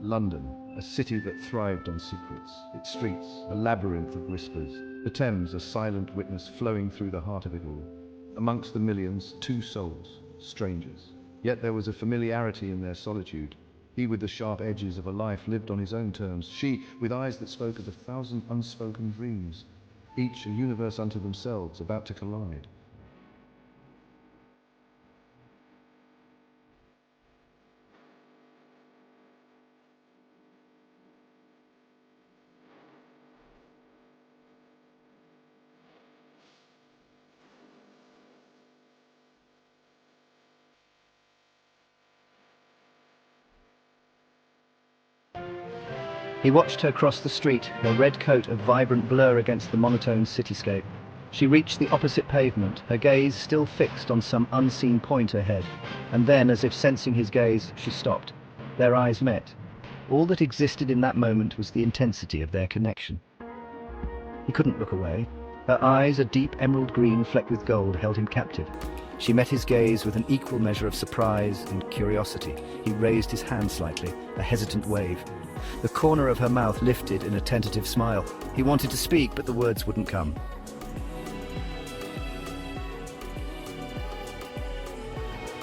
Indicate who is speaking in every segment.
Speaker 1: London, a city that thrived on secrets, its streets a labyrinth of whispers, the Thames a silent witness flowing through the heart of it all. Amongst the millions, two souls, strangers. Yet there was a familiarity in their solitude. He with the sharp edges of a life lived on his own terms, she with eyes that spoke of 1,000 unspoken dreams, each a universe unto themselves about to collide.
Speaker 2: He watched her cross the street, her red coat a vibrant blur against the monotone cityscape. She reached the opposite pavement, her gaze still fixed on some unseen point ahead. And then, as if sensing his gaze, she stopped. Their eyes met. All that existed in that moment was the intensity of their connection. He couldn't look away. Her eyes, a deep emerald green flecked with gold, held him captive. She met his gaze with an equal measure of surprise and curiosity. He raised his hand slightly, a hesitant wave. The corner of her mouth lifted in a tentative smile. He wanted to speak, but the words wouldn't come.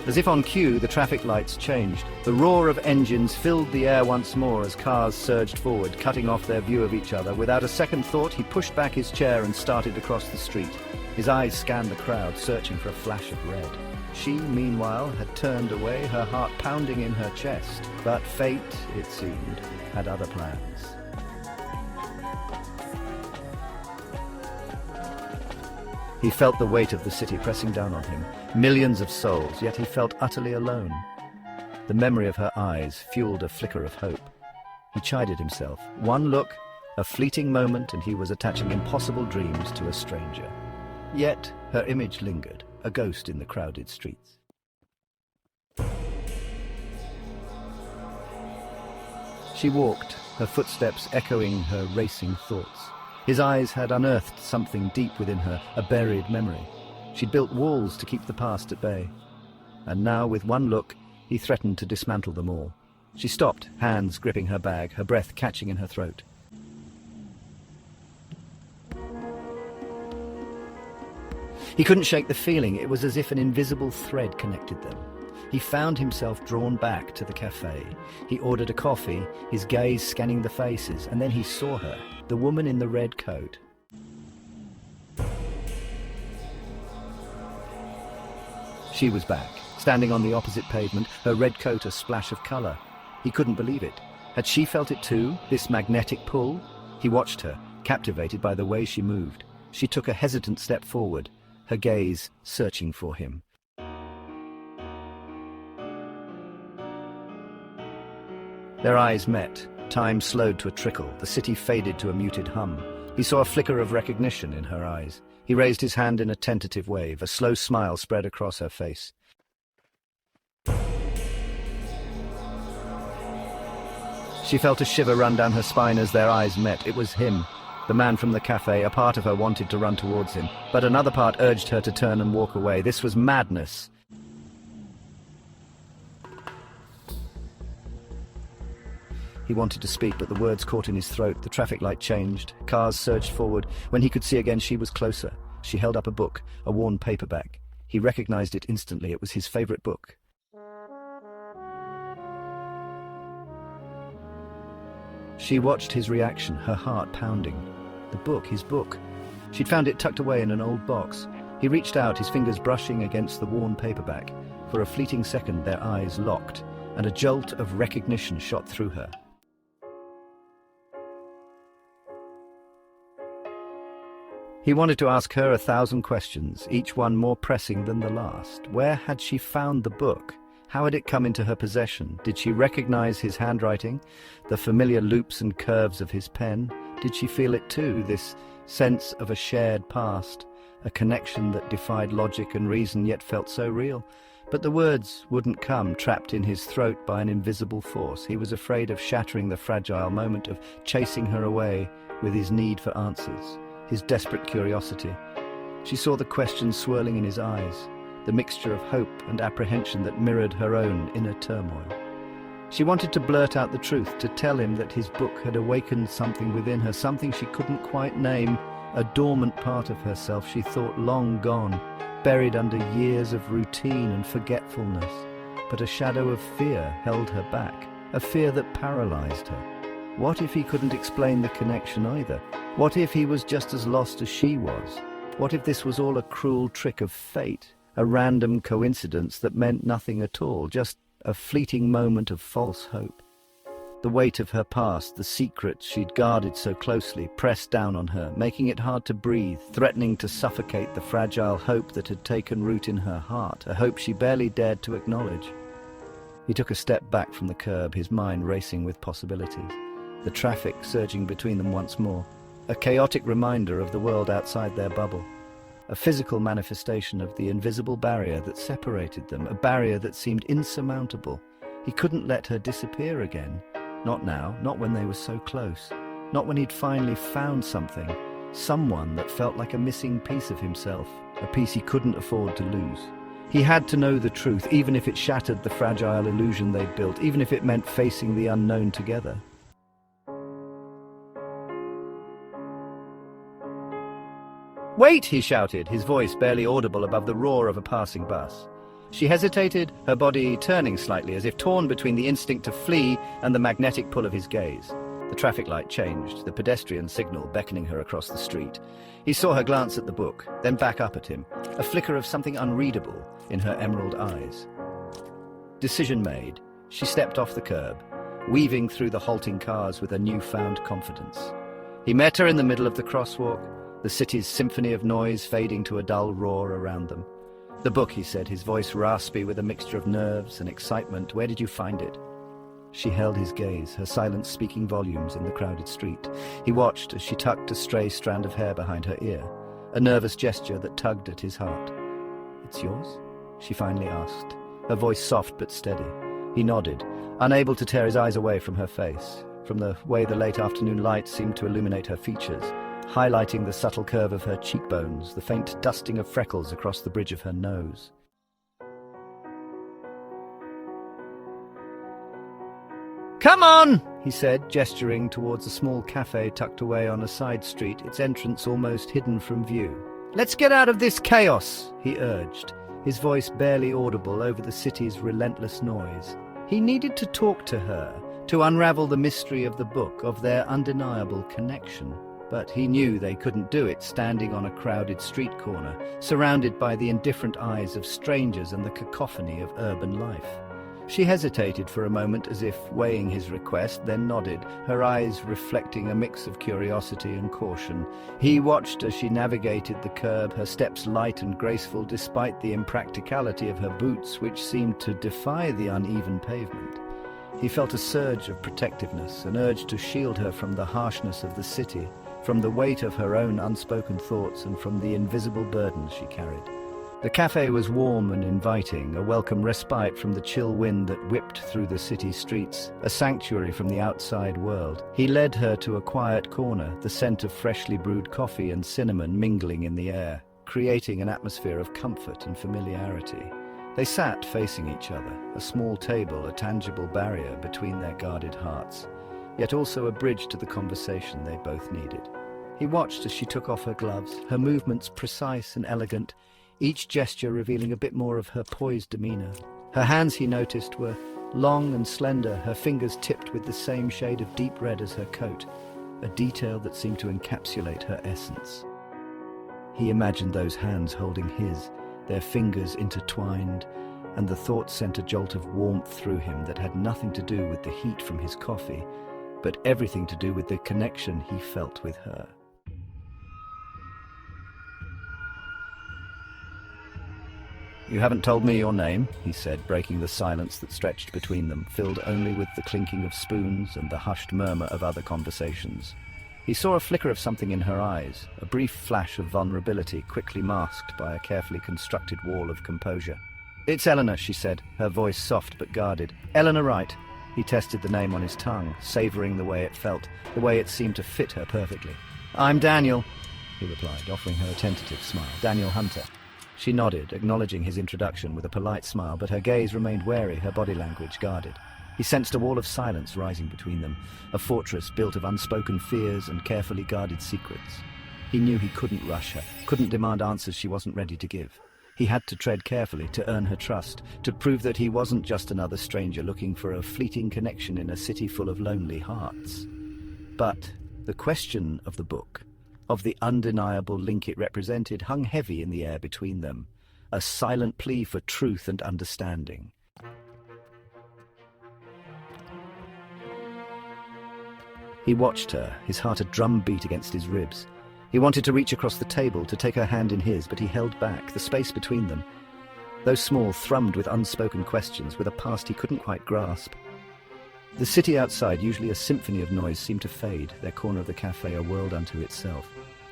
Speaker 2: As if on cue, the traffic lights changed. The roar of engines filled the air once more as cars surged forward, cutting off their view of each other. Without a second thought, he pushed back his chair and started across the street. His eyes scanned the crowd, searching for a flash of red. She, meanwhile, had turned away, her heart pounding in her chest. But fate, it seemed, had other plans. He felt the weight of the city pressing down on him. Millions of souls, yet he felt utterly alone. The memory of her eyes fueled a flicker of hope. He chided himself. One look, a fleeting moment, and he was attaching impossible dreams to a stranger. Yet her image lingered, a ghost in the crowded streets. She walked, her footsteps echoing her racing thoughts. His eyes had unearthed something deep within her, a buried memory. She'd built walls to keep the past at bay. And now, with one look, he threatened to dismantle them all. She stopped, hands gripping her bag, her breath catching in her throat. He couldn't shake the feeling. It was as if an invisible thread connected them. He found himself drawn back to the cafe. He ordered a coffee, his gaze scanning the faces, and then he saw her, the woman in the red coat. She was back, standing on the opposite pavement, her red coat a splash of colour. He couldn't believe it. Had she felt it too, this magnetic pull? He watched her, captivated by the way she moved. She took a hesitant step forward, her gaze searching for him. Their eyes met. Time slowed to a trickle. The city faded to a muted hum. He saw a flicker of recognition in her eyes. He raised his hand in a tentative wave. A slow smile spread across her face. She felt a shiver run down her spine as their eyes met. It was him, the man from the cafe. A part of her wanted to run towards him, but another part urged her to turn and walk away. This was madness. He wanted to speak, but the words caught in his throat. The traffic light changed. Cars surged forward. When he could see again, she was closer. She held up a book, a worn paperback. He recognized it instantly. It was his favorite book. She watched his reaction, her heart pounding. The book, his book. She'd found it tucked away in an old box. He reached out, his fingers brushing against the worn paperback. For a fleeting second, their eyes locked, and a jolt of recognition shot through her. He wanted to ask her 1,000 questions, each one more pressing than the last. Where had she found the book? How had it come into her possession? Did she recognize his handwriting, the familiar loops and curves of his pen? Did she feel it too, this sense of a shared past, a connection that defied logic and reason yet felt so real? But the words wouldn't come, trapped in his throat by an invisible force. He was afraid of shattering the fragile moment, of chasing her away with his need for answers, his desperate curiosity. She saw the questions swirling in his eyes, the mixture of hope and apprehension that mirrored her own inner turmoil. She wanted to blurt out the truth, to tell him that his book had awakened something within her, something she couldn't quite name, a dormant part of herself she thought long gone, buried under years of routine and forgetfulness. But a shadow of fear held her back, a fear that paralyzed her. What if he couldn't explain the connection either? What if he was just as lost as she was? What if this was all a cruel trick of fate, a random coincidence that meant nothing at all, just a fleeting moment of false hope? The weight of her past, the secrets she'd guarded so closely, pressed down on her, making it hard to breathe, threatening to suffocate the fragile hope that had taken root in her heart, a hope she barely dared to acknowledge. He took a step back from the curb, his mind racing with possibilities, the traffic surging between them once more, a chaotic reminder of the world outside their bubble, a physical manifestation of the invisible barrier that separated them, a barrier that seemed insurmountable. He couldn't let her disappear again. Not now, not when they were so close, not when he'd finally found something, someone that felt like a missing piece of himself, a piece he couldn't afford to lose. He had to know the truth, even if it shattered the fragile illusion they'd built, even if it meant facing the unknown together. "Wait!" he shouted, his voice barely audible above the roar of a passing bus. She hesitated, her body turning slightly, as if torn between the instinct to flee and the magnetic pull of his gaze. The traffic light changed, the pedestrian signal beckoning her across the street. He saw her glance at the book, then back up at him, a flicker of something unreadable in her emerald eyes. Decision made, she stepped off the curb, weaving through the halting cars with a newfound confidence. He met her in the middle of the crosswalk, the city's symphony of noise fading to a dull roar around them. "The book," he said, his voice raspy with a mixture of nerves and excitement. "Where did you find it?" She held his gaze, her silence speaking volumes in the crowded street. He watched as she tucked a stray strand of hair behind her ear, a nervous gesture that tugged at his heart. "It's yours?" she finally asked, her voice soft but steady. He nodded, unable to tear his eyes away from her face, from the way the late afternoon light seemed to illuminate her features, highlighting the subtle curve of her cheekbones, the faint dusting of freckles across the bridge of her nose. "Come on!" he said, gesturing towards a small cafe tucked away on a side street, its entrance almost hidden from view. "Let's get out of this chaos," he urged, his voice barely audible over the city's relentless noise. He needed to talk to her, to unravel the mystery of the book, of their undeniable connection. But he knew they couldn't do it standing on a crowded street corner, surrounded by the indifferent eyes of strangers and the cacophony of urban life. She hesitated for a moment, as if weighing his request, then nodded, her eyes reflecting a mix of curiosity and caution. He watched as she navigated the curb, her steps light and graceful despite the impracticality of her boots, which seemed to defy the uneven pavement. He felt a surge of protectiveness, an urge to shield her from the harshness of the city, from the weight of her own unspoken thoughts, and from the invisible burdens she carried. The cafe was warm and inviting, a welcome respite from the chill wind that whipped through the city streets, a sanctuary from the outside world. He led her to a quiet corner, the scent of freshly brewed coffee and cinnamon mingling in the air, creating an atmosphere of comfort and familiarity. They sat facing each other, a small table, a tangible barrier between their guarded hearts, yet also a bridge to the conversation they both needed. He watched as she took off her gloves, her movements precise and elegant, each gesture revealing a bit more of her poised demeanor. Her hands, he noticed, were long and slender, her fingers tipped with the same shade of deep red as her coat, a detail that seemed to encapsulate her essence. He imagined those hands holding his, their fingers intertwined, and the thought sent a jolt of warmth through him that had nothing to do with the heat from his coffee, but everything to do with the connection he felt with her. "You haven't told me your name," he said, breaking the silence that stretched between them, filled only with the clinking of spoons and the hushed murmur of other conversations. He saw a flicker of something in her eyes, a brief flash of vulnerability quickly masked by a carefully constructed wall of composure. "It's Eleanor," she said, her voice soft but guarded. "Eleanor Wright." He tested the name on his tongue, savouring the way it felt, the way it seemed to fit her perfectly. "I'm Daniel," he replied, offering her a tentative smile. "Daniel Hunter." She nodded, acknowledging his introduction with a polite smile, but her gaze remained wary, her body language guarded. He sensed a wall of silence rising between them, a fortress built of unspoken fears and carefully guarded secrets. He knew he couldn't rush her, couldn't demand answers she wasn't ready to give. He had to tread carefully to earn her trust, to prove that he wasn't just another stranger looking for a fleeting connection in a city full of lonely hearts. But the question of the book, of the undeniable link it represented, hung heavy in the air between them, a silent plea for truth and understanding. He watched her, his heart a drum beat against his ribs. He wanted to reach across the table, to take her hand in his, but he held back, the space between them. Though small, thrummed with unspoken questions, with a past he couldn't quite grasp. The city outside, usually a symphony of noise, seemed to fade, their corner of the cafe a world unto itself.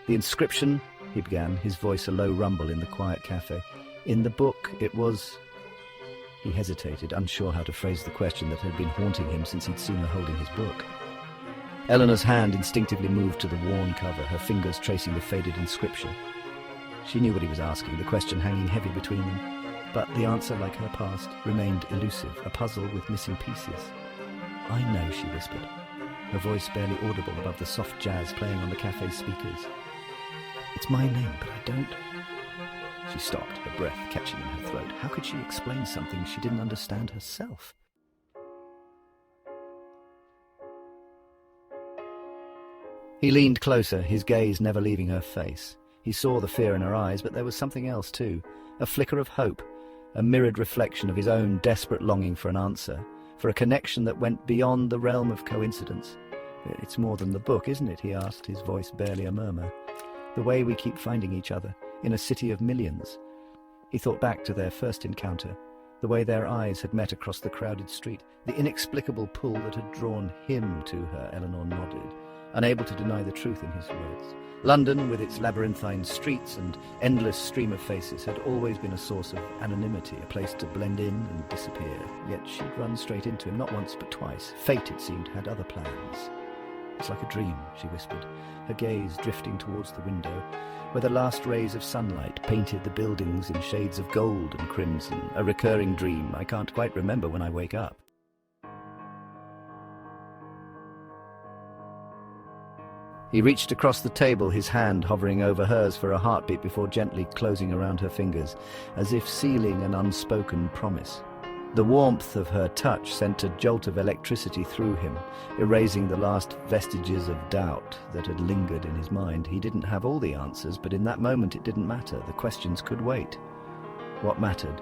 Speaker 2: The inscription, he began, his voice a low rumble in the quiet cafe. In the book, it was... He hesitated, unsure how to phrase the question that had been haunting him since he'd seen her holding his book. Eleanor's hand instinctively moved to the worn cover, her fingers tracing the faded inscription. She knew what he was asking, the question hanging heavy between them. But the answer, like her past, remained elusive, a puzzle with missing pieces. "I know," she whispered, her voice barely audible above the soft jazz playing on the cafe's speakers. "It's my name, but I don't..." She stopped, her breath catching in her throat. How could she explain something she didn't understand herself? He leaned closer, his gaze never leaving her face. He saw the fear in her eyes, but there was something else too, a flicker of hope, a mirrored reflection of his own desperate longing for an answer, for a connection that went beyond the realm of coincidence. "It's more than the book, isn't it?" he asked, his voice barely a murmur. "The way we keep finding each other, in a city of millions." He thought back to their first encounter, the way their eyes had met across the crowded street, the inexplicable pull that had drawn him to her. Eleanor nodded, unable to deny the truth in his words. London, with its labyrinthine streets and endless stream of faces, had always been a source of anonymity, a place to blend in and disappear. Yet she'd run straight into him, not once but twice. Fate, it seemed, had other plans. "It's like a dream," she whispered, her gaze drifting towards the window, where the last rays of sunlight painted the buildings in shades of gold and crimson. "A recurring dream I can't quite remember when I wake up." He reached across the table, his hand hovering over hers for a heartbeat before gently closing around her fingers, as if sealing an unspoken promise. The warmth of her touch sent a jolt of electricity through him, erasing the last vestiges of doubt that had lingered in his mind. He didn't have all the answers, but in that moment it didn't matter. The questions could wait. What mattered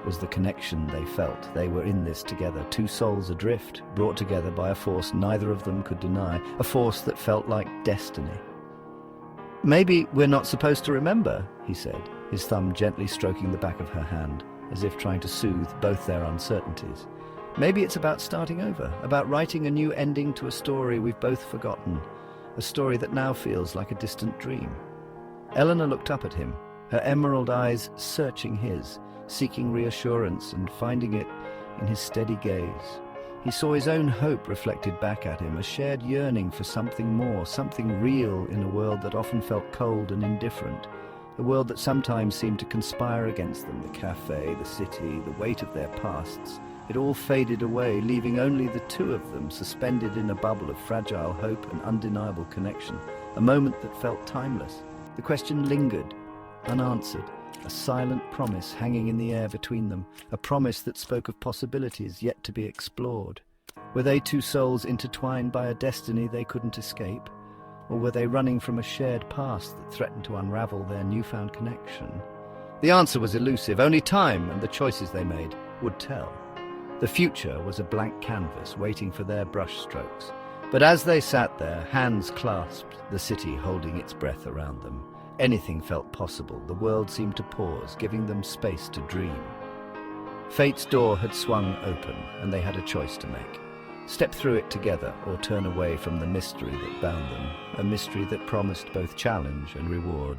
Speaker 2: was the connection they felt. They were in this together, two souls adrift, brought together by a force neither of them could deny, a force that felt like destiny. "Maybe we're not supposed to remember," he said, his thumb gently stroking the back of her hand, as if trying to soothe both their uncertainties. "Maybe it's about starting over, about writing a new ending to a story we've both forgotten, a story that now feels like a distant dream." Eleanor looked up at him, her emerald eyes searching his, seeking reassurance and finding it in his steady gaze. He saw his own hope reflected back at him, a shared yearning for something more, something real in a world that often felt cold and indifferent, a world that sometimes seemed to conspire against them. The cafe, the city, the weight of their pasts. It all faded away, leaving only the two of them suspended in a bubble of fragile hope and undeniable connection, a moment that felt timeless. The question lingered, unanswered, a silent promise hanging in the air between them, a promise that spoke of possibilities yet to be explored. Were they two souls intertwined by a destiny they couldn't escape? Or were they running from a shared past that threatened to unravel their newfound connection? The answer was elusive. Only time and the choices they made would tell. The future was a blank canvas waiting for their brushstrokes. But as they sat there, hands clasped, the city holding its breath around them, anything felt possible. The world seemed to pause, giving them space to dream. Fate's door had swung open, and they had a choice to make. Step through it together or turn away from the mystery that bound them, a mystery that promised both challenge and reward.